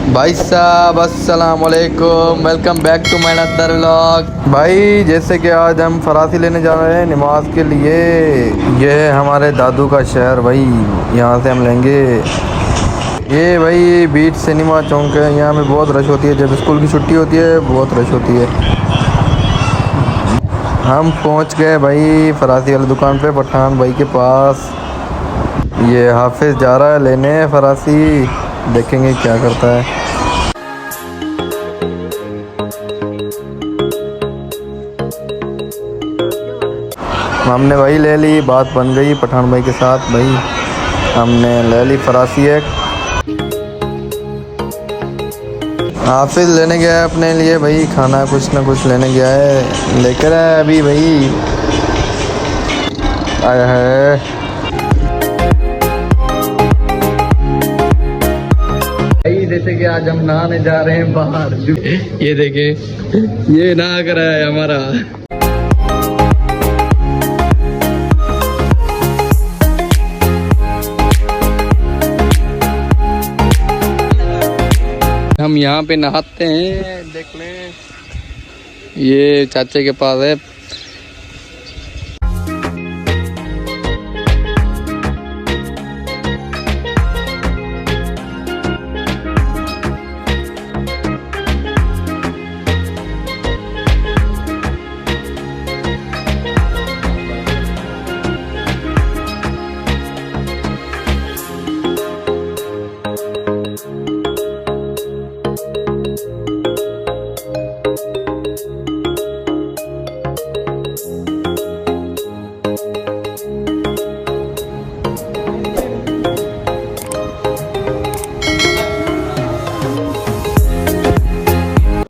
भाई साहब अस्सलाम वालेकुम, welcome back to my another vlog. भाई जैसे कि आज हम फरासी लेने जा रहे हैं नमाज के लिए। ये है हमारे दादू का शहर भाई, यहाँ से हम लेंगे। ये भाई बीच सिनेमा चौक है, यहाँ पे बहुत रश होती है। जब स्कूल की छुट्टी होती है बहुत रश होती है। हम पहुँच गए भाई फरासी वाली दुकान पे, पठान भाई के पास। ये हाफिज जा रहा है लेने फरासी, देखेंगे क्या करता है। हमने भाई ले ली, बात बन गई पठान भाई के साथ। भाई हमने ले ली फरासी एक। हाफिज लेने गया है अपने लिए भाई खाना, कुछ ना कुछ लेने गया है, लेकर आया अभी भाई आया है। जैसे कि आज हम नहाने जा रहे हैं बाहर। ये देखें, ये नहा कर आया है हमारा। हम यहाँ पे नहाते हैं, देख लें। ये चाचे के पास है